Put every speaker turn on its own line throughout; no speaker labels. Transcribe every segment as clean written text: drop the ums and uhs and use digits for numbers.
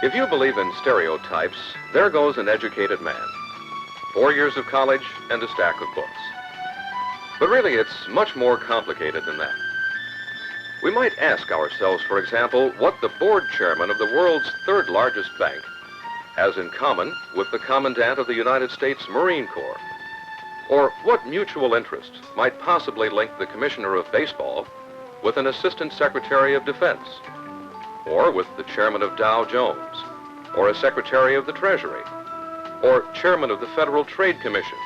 If you believe in stereotypes, there goes an educated man. 4 years of college and a stack of books. But really, it's much more complicated than that. We might ask ourselves, for example, what the board chairman of the world's third largest bank has in common with the commandant of the United States Marine Corps. Or what mutual interest might possibly link the commissioner of baseball with an assistant secretary of defense, or with the chairman of Dow Jones, or a secretary of the Treasury, or chairman of the Federal Trade Commission,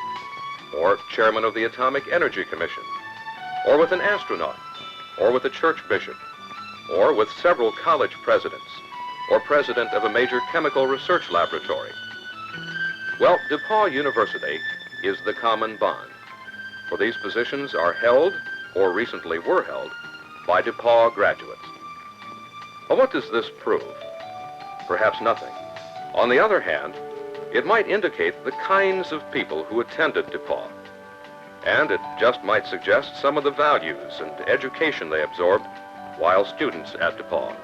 or chairman of the Atomic Energy Commission, or with an astronaut, or with a church bishop, or with several college presidents, or president of a major chemical research laboratory. Well, DePauw University is the common bond, for these positions are held, or recently were held, by DePauw graduates. Well, what does this prove? Perhaps nothing. On the other hand, it might indicate the kinds of people who attended DePauw, and it just might suggest some of the values and education they absorbed while students at DePauw.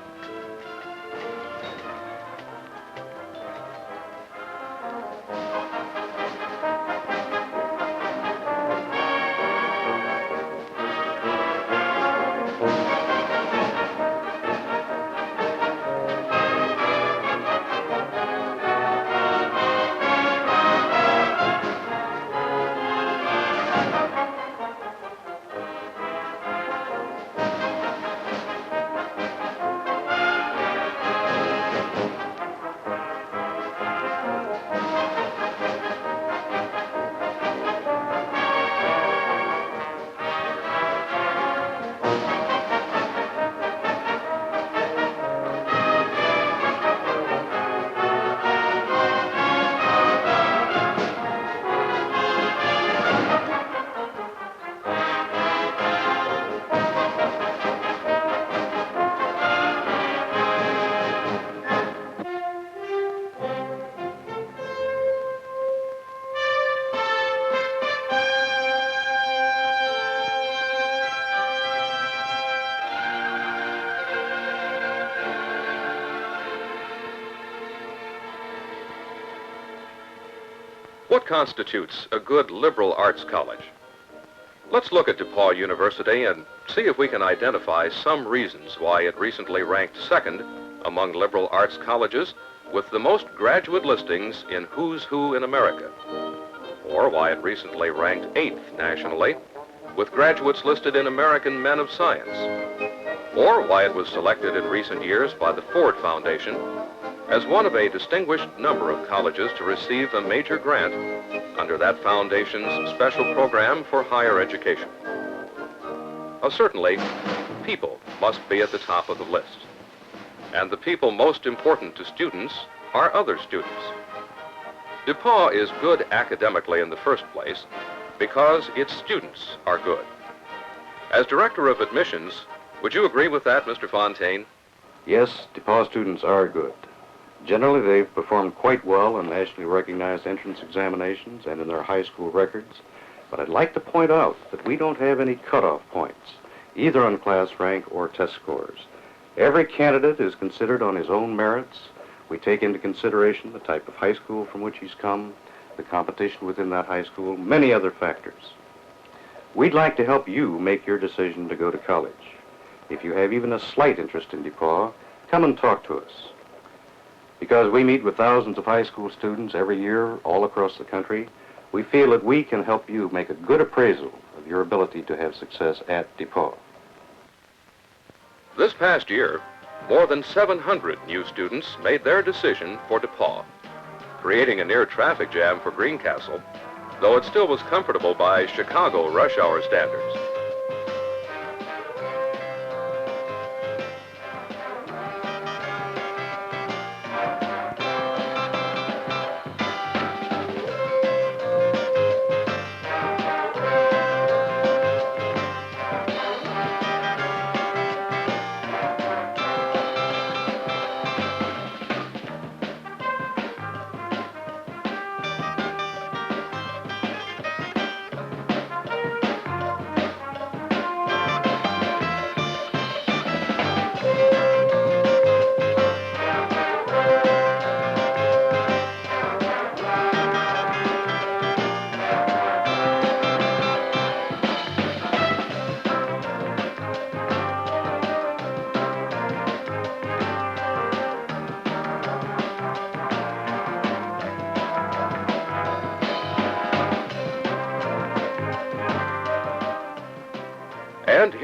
What constitutes a good liberal arts college? Let's look at DePauw University and see if we can identify some reasons why it recently ranked second among liberal arts colleges with the most graduate listings in Who's Who in America, or why it recently ranked 8th nationally with graduates listed in American Men of Science, or why it was selected in recent years by the Ford Foundation as one of a distinguished number of colleges to receive a major grant under that foundation's special program for higher education. Certainly, people must be at the top of the list. And the people most important to students are other students. DePauw is good academically in the first place because its students are good. As Director of Admissions, would you agree with that, Mr. Fontaine?
Yes, DePauw students are good. Generally, they've performed quite well on nationally recognized entrance examinations and in their high school records. But I'd like to point out that we don't have any cutoff points, either on class rank or test scores. Every candidate is considered on his own merits. We take into consideration the type of high school from which he's come, the competition within that high school, many other factors. We'd like to help you make your decision to go to college. If you have even a slight interest in DePauw, come and talk to us. Because we meet with thousands of high school students every year all across the country, we feel that we can help you make a good appraisal of your ability to have success at DePauw.
This past year, more than 700 new students made their decision for DePauw, creating a near traffic jam for Greencastle, though it still was comfortable by Chicago rush hour standards.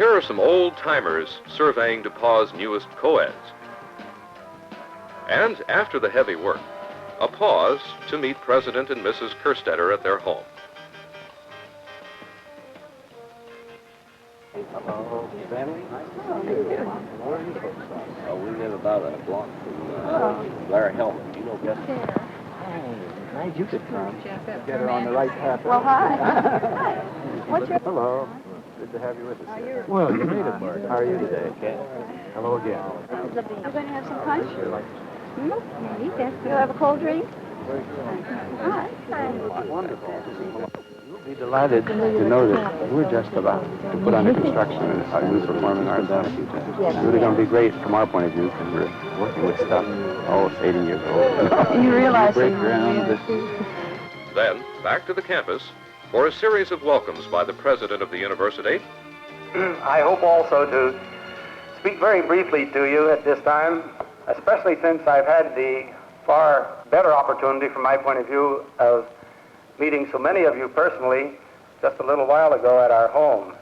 here are some old-timers surveying DePauw's newest co-eds. And after the heavy work, a pause to meet President and Mrs. Kerstetter at their home.
Hello, family. Where are you folks from? Oh, we live about a block from Blair Helmet. You know Jessica? Oh, nice you could come. Get her on the right path.
Well, hi. Hi. What's your...
Hello. Good to have you with us here.
Well,
you made it, Mark. How are you today, Ken? Hello again.
You're going to have some punch? Hmm? Yes. You'll have a cold drink? Hi.
Wonderful. You'll be delighted to know that we're just about to put under construction a new performing arts institute. It's really going to be great from our point of view because we're working with stuff, it's 80 years old.
You realize...
Break ground.
Then, back to the campus for a series of welcomes by the president of the university.
I hope also to speak very briefly to you at this time, especially since I've had the far better opportunity from my point of view of meeting so many of you personally just a little while ago at our home.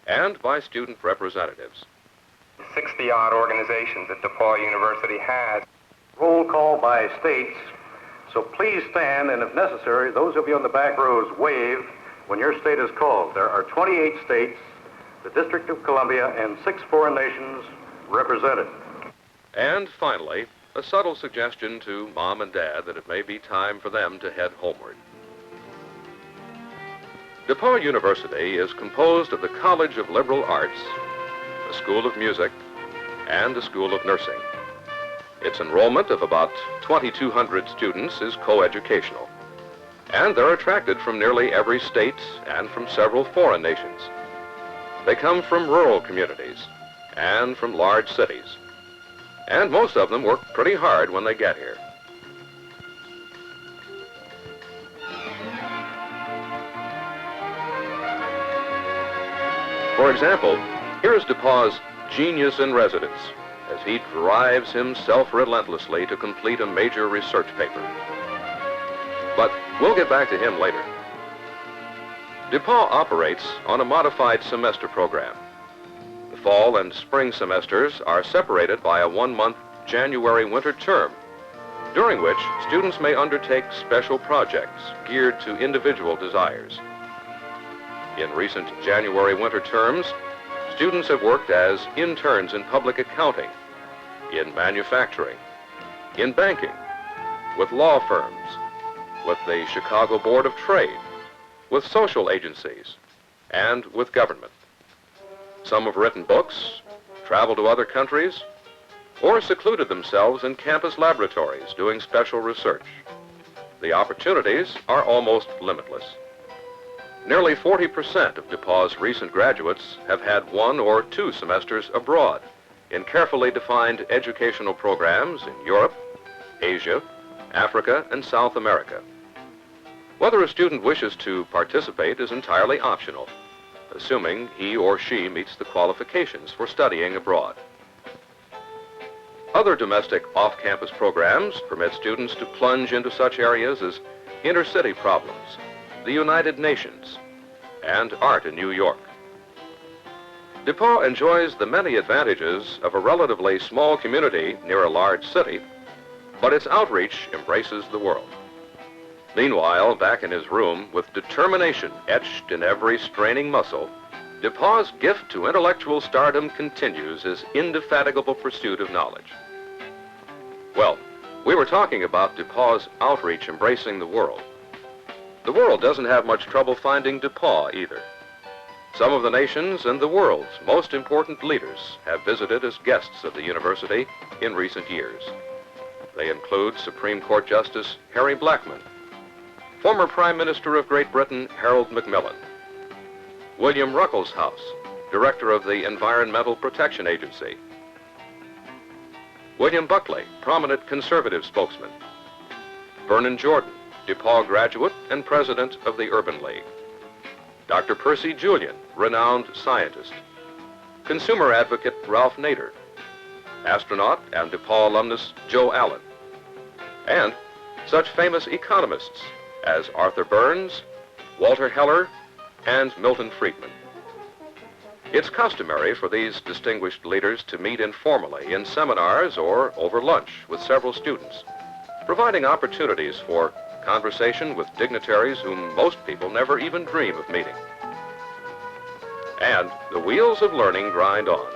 And by student representatives.
60-odd organizations that DePauw University has.
Roll call by states. So please stand, and if necessary, those of you on the back rows wave when your state is called. There are 28 states, the District of Columbia, and 6 foreign nations represented.
And finally, a subtle suggestion to Mom and Dad that it may be time for them to head homeward. DePauw University is composed of the College of Liberal Arts, a School of Music, and a School of Nursing. Its enrollment of about 2,200 students is coeducational, and they're attracted from nearly every state and from several foreign nations. They come from rural communities and from large cities, and most of them work pretty hard when they get here. For example, here's DePauw's genius in residence as he drives himself relentlessly to complete a major research paper. But we'll get back to him later. DePauw operates on a modified semester program. The fall and spring semesters are separated by a 1-month January-winter term, during which students may undertake special projects geared to individual desires. In recent January-winter terms, students have worked as interns in public accounting, in manufacturing, in banking, with law firms, with the Chicago Board of Trade, with social agencies, and with government. Some have written books, traveled to other countries, or secluded themselves in campus laboratories doing special research. The opportunities are almost limitless. Nearly 40% of DePauw's recent graduates have had 1 or 2 semesters abroad in carefully defined educational programs in Europe, Asia, Africa, and South America. Whether a student wishes to participate is entirely optional, assuming he or she meets the qualifications for studying abroad. Other domestic off-campus programs permit students to plunge into such areas as inner-city problems, the United Nations, and art in New York. DePauw enjoys the many advantages of a relatively small community near a large city, but its outreach embraces the world. Meanwhile, back in his room, with determination etched in every straining muscle, DePauw's gift to intellectual stardom continues his indefatigable pursuit of knowledge. Well, we were talking about DePauw's outreach embracing the world. The world doesn't have much trouble finding DePauw either. Some of the nation's and the world's most important leaders have visited as guests of the university in recent years. They include Supreme Court Justice Harry Blackmun, former Prime Minister of Great Britain Harold Macmillan, William Ruckelshaus, Director of the Environmental Protection Agency, William Buckley, prominent conservative spokesman, Vernon Jordan, DePauw graduate and president of the Urban League, Dr. Percy Julian, renowned scientist, consumer advocate Ralph Nader, astronaut and DePauw alumnus Joe Allen, and such famous economists as Arthur Burns, Walter Heller, and Milton Friedman. It's customary for these distinguished leaders to meet informally in seminars or over lunch with several students, providing opportunities for conversation with dignitaries whom most people never even dream of meeting. And the wheels of learning grind on.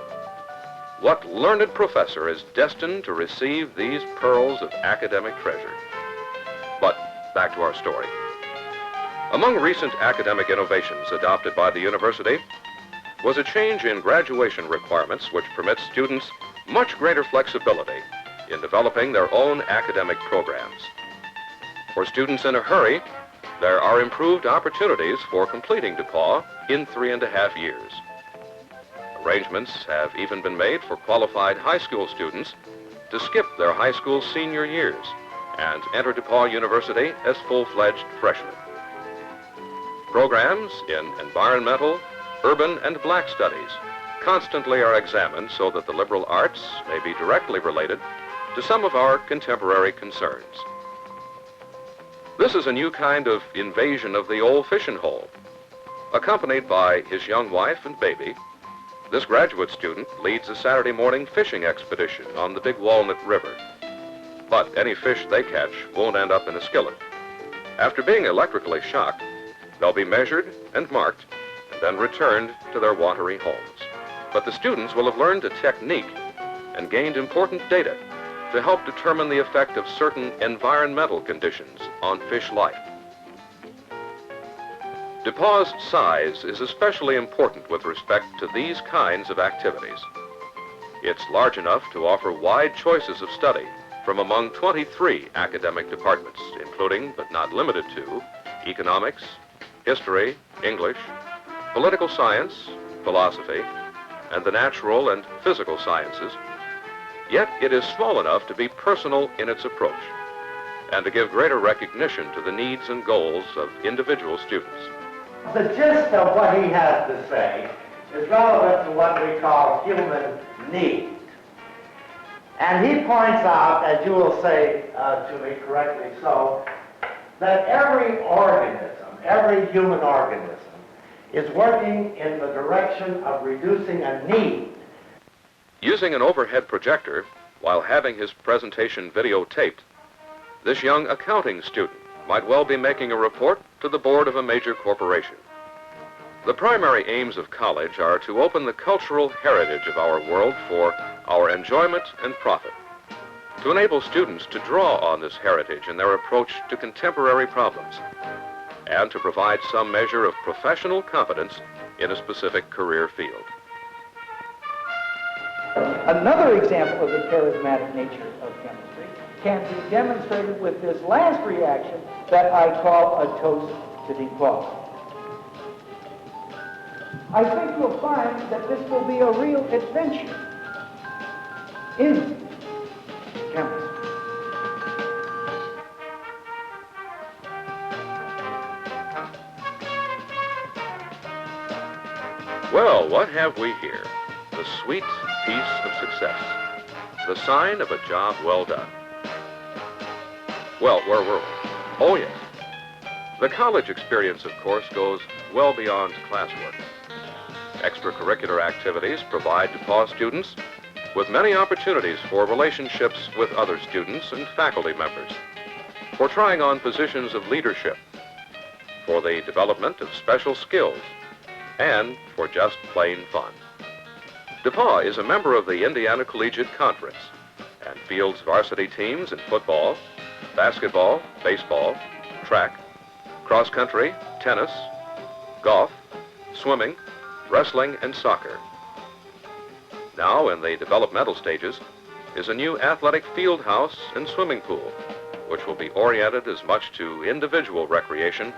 What learned professor is destined to receive these pearls of academic treasure? But back to our story. Among recent academic innovations adopted by the university was a change in graduation requirements which permits students much greater flexibility in developing their own academic programs. For students in a hurry, there are improved opportunities for completing DePauw in 3.5 years. Arrangements have even been made for qualified high school students to skip their high school senior years and enter DePauw University as full-fledged freshmen. Programs in environmental, urban, and black studies constantly are examined so that the liberal arts may be directly related to some of our contemporary concerns. This is a new kind of invasion of the old fishing hole. Accompanied by his young wife and baby, this graduate student leads a Saturday morning fishing expedition on the Big Walnut River. But any fish they catch won't end up in a skillet. After being electrically shocked, they'll be measured and marked and then returned to their watery homes. But the students will have learned a technique and gained important data to help determine the effect of certain environmental conditions on fish life. DePauw's size is especially important with respect to these kinds of activities. It's large enough to offer wide choices of study from among 23 academic departments, including, but not limited to, economics, history, English, political science, philosophy, and the natural and physical sciences. Yet it is small enough to be personal in its approach and to give greater recognition to the needs and goals of individual students.
The gist of what he has to say is relevant to what we call human need. And he points out, as you will say to me correctly so, that every organism, every human organism, is working in the direction of reducing a need.
Using an overhead projector while having his presentation videotaped, this young accounting student might well be making a report to the board of a major corporation. The primary aims of college are to open the cultural heritage of our world for our enjoyment and profit, to enable students to draw on this heritage in their approach to contemporary problems, and to provide some measure of professional competence in a specific career field.
Another example of the charismatic nature of chemistry can be demonstrated with this last reaction that I call a toast to DePauw. I think you'll find that this will be a real adventure in chemistry.
Well, what have we here? The sweet piece of success, the sign of a job well done. Well, where were we? Oh, yes. The college experience, of course, goes well beyond classwork. Extracurricular activities provide DePauw students with many opportunities for relationships with other students and faculty members, for trying on positions of leadership, for the development of special skills, and for just plain fun. DePauw is a member of the Indiana Collegiate Conference and fields varsity teams in football, basketball, baseball, track, cross country, tennis, golf, swimming, wrestling, and soccer. Now, in the developmental stages, is a new athletic field house and swimming pool, which will be oriented as much to individual recreation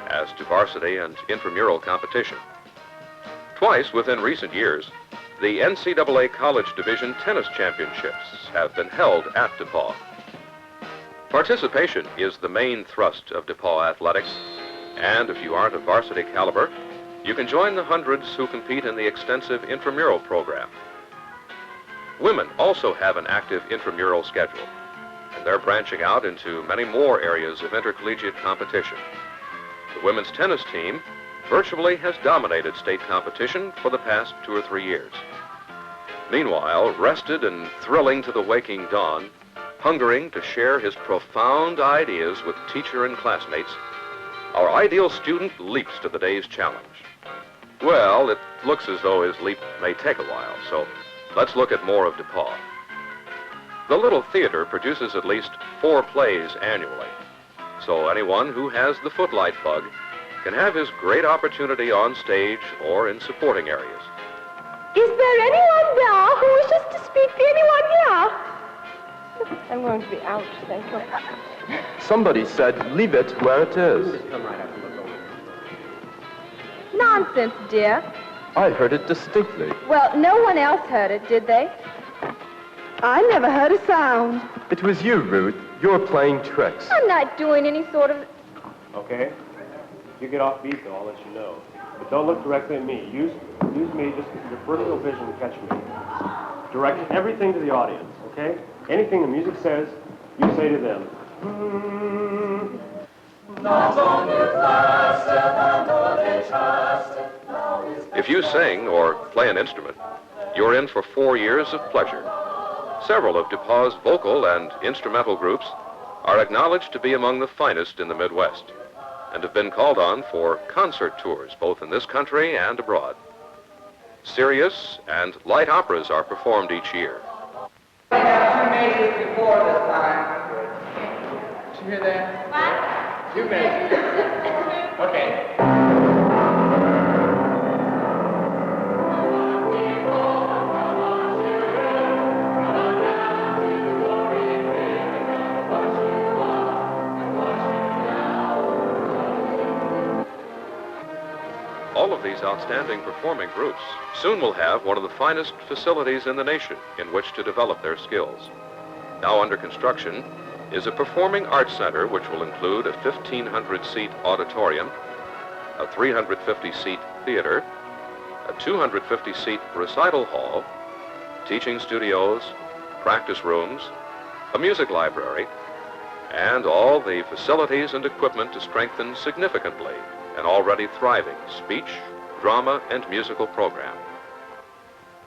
as to varsity and intramural competition. Twice within recent years, the NCAA College Division Tennis Championships have been held at DePauw. Participation is the main thrust of DePauw athletics, and if you aren't of varsity caliber, you can join the hundreds who compete in the extensive intramural program. Women also have an active intramural schedule, and they're branching out into many more areas of intercollegiate competition. The women's tennis team virtually has dominated state competition for the past 2 or 3 years. Meanwhile, rested and thrilling to the waking dawn, hungering to share his profound ideas with teacher and classmates, our ideal student leaps to the day's challenge. Well, it looks as though his leap may take a while, so let's look at more of DePauw. The Little Theater produces at least 4 plays annually, so anyone who has the footlight bug can have his great opportunity on stage or in supporting areas.
Is there anyone there who wishes to speak to anyone here? I'm going to be out, thank you.
Somebody said, leave it where it is.
Nonsense, dear.
I heard it distinctly.
Well, no one else heard it, did they? I never heard a sound.
It was you, Ruth. You're playing tricks.
I'm not doing any sort of...
Okay? If you get off beat, though, I'll let you know. But don't look directly at me. Use me, just your peripheral vision to catch me. Direct everything to the audience, okay? Anything the music says, you say to them.
If you sing or play an instrument, you're in for 4 years of pleasure. Several of DePauw's vocal and instrumental groups are acknowledged to be among the finest in the Midwest and have been called on for concert tours both in this country and abroad. Serious and light operas are performed each year.
We have 2 measures before this time. Did you hear that? What? 2 measures. Okay.
All of these outstanding performing groups soon will have one of the finest facilities in the nation in which to develop their skills. Now under construction is a performing arts center which will include a 1,500-seat auditorium, a 350-seat theater, a 250-seat recital hall, teaching studios, practice rooms, a music library, and all the facilities and equipment to strengthen significantly an already thriving speech, drama, and musical program.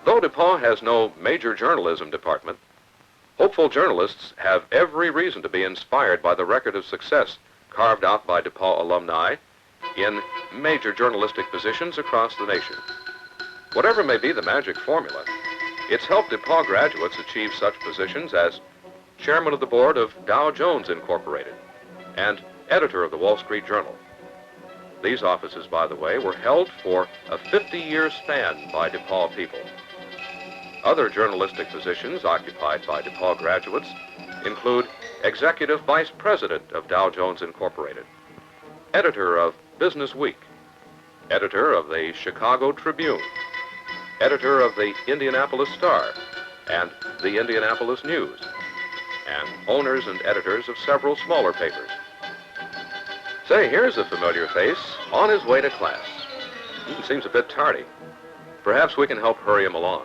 Though DePauw has no major journalism department, hopeful journalists have every reason to be inspired by the record of success carved out by DePauw alumni in major journalistic positions across the nation. Whatever may be the magic formula, it's helped DePauw graduates achieve such positions as chairman of the board of Dow Jones Incorporated and editor of the Wall Street Journal. These offices, by the way, were held for a 50-year span by DePauw people. Other journalistic positions occupied by DePauw graduates include Executive Vice President of Dow Jones Incorporated, editor of Business Week, editor of the Chicago Tribune, editor of the Indianapolis Star and the Indianapolis News, and owners and editors of several smaller papers. Say, here's a familiar face on his way to class. He seems a bit tardy. Perhaps we can help hurry him along.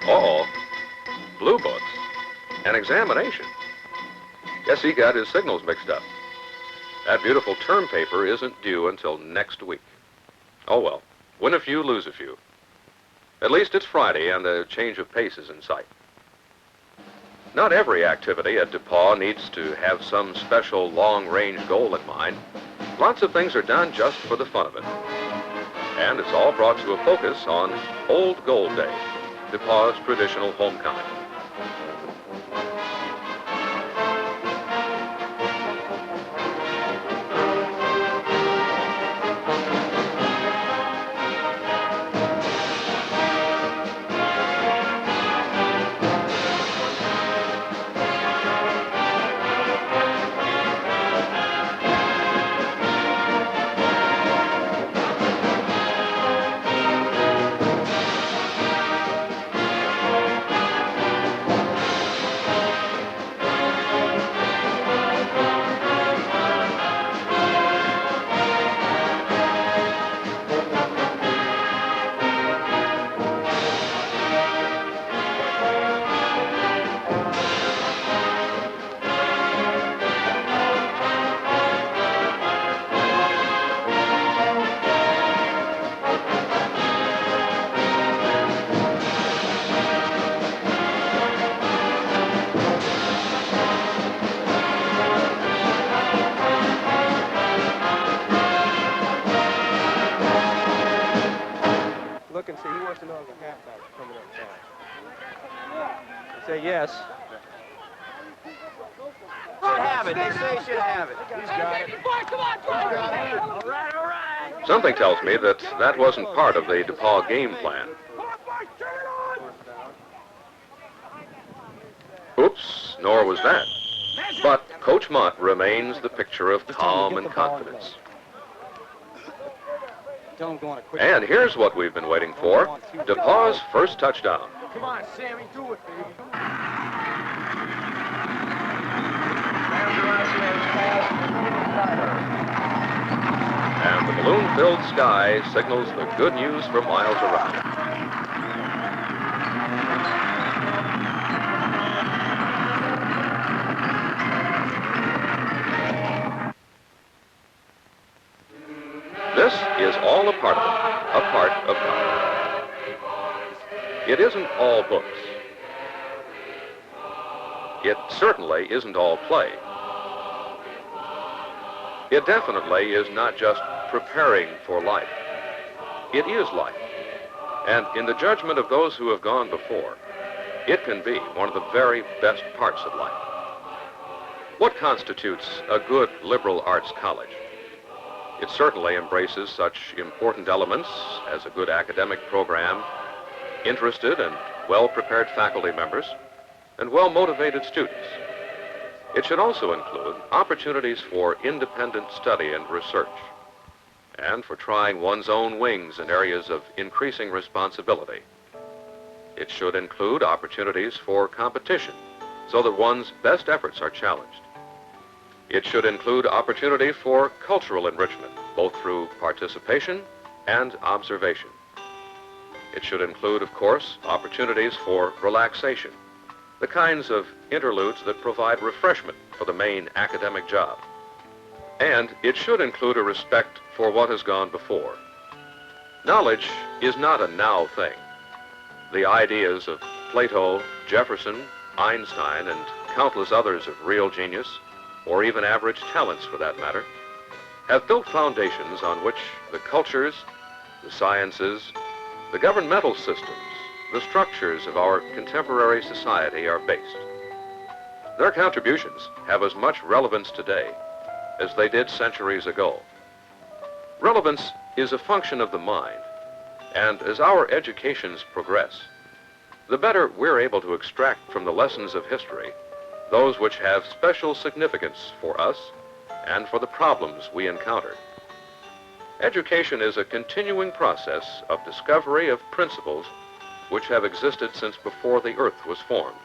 Uh-oh. Blue books. An examination. Guess he got his signals mixed up. That beautiful term paper isn't due until next week. Oh, well. Win a few, lose a few. At least it's Friday and the change of pace is in sight. Not every activity at DePauw needs to have some special long-range goal in mind. Lots of things are done just for the fun of it. And it's all brought to a focus on Old Gold Day, DePauw's traditional homecoming.
wants to know if the halfback's coming up fast. Say yes. Should have it. They say should have it. He's got it. All right.
Something tells me that that wasn't part of the DePauw game plan. Oops, nor was that. But Coach Mott remains the picture of calm and confidence. And here's what we've been waiting for, DePauw's first touchdown.
Come on, Sammy, do it, baby.
And the balloon-filled sky signals the good news for miles around. This is all a part of it, a part of college. It isn't all books. It certainly isn't all play. It definitely is not just preparing for life. It is life. And in the judgment of those who have gone before, it can be one of the very best parts of life. What constitutes a good liberal arts college? It certainly embraces such important elements as a good academic program, interested and well-prepared faculty members, and well-motivated students. It should also include opportunities for independent study and research, and for trying one's own wings in areas of increasing responsibility. It should include opportunities for competition, so that one's best efforts are challenged. It should include opportunity for cultural enrichment, both through participation and observation. It should include, of course, opportunities for relaxation, the kinds of interludes that provide refreshment for the main academic job. And it should include a respect for what has gone before. Knowledge is not a now thing. The ideas of Plato, Jefferson, Einstein, and countless others of real genius, or even average talents for that matter, have built foundations on which the cultures, the sciences, the governmental systems, the structures of our contemporary society are based. Their contributions have as much relevance today as they did centuries ago. Relevance is a function of the mind, and as our educations progress, the better we're able to extract from the lessons of history those which have special significance for us and for the problems we encounter. Education is a continuing process of discovery of principles which have existed since before the earth was formed.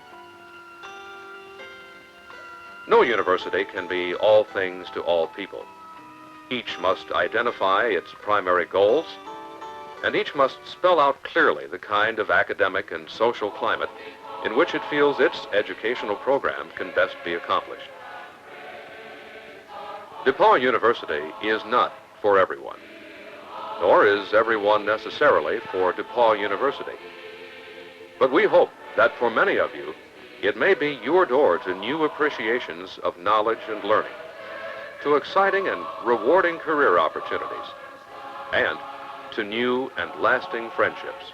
No university can be all things to all people. Each must identify its primary goals, and each must spell out clearly the kind of academic and social climate in which it feels its educational program can best be accomplished. DePauw University is not for everyone, nor is everyone necessarily for DePauw University. But we hope that for many of you, it may be your door to new appreciations of knowledge and learning, to exciting and rewarding career opportunities, and to new and lasting friendships.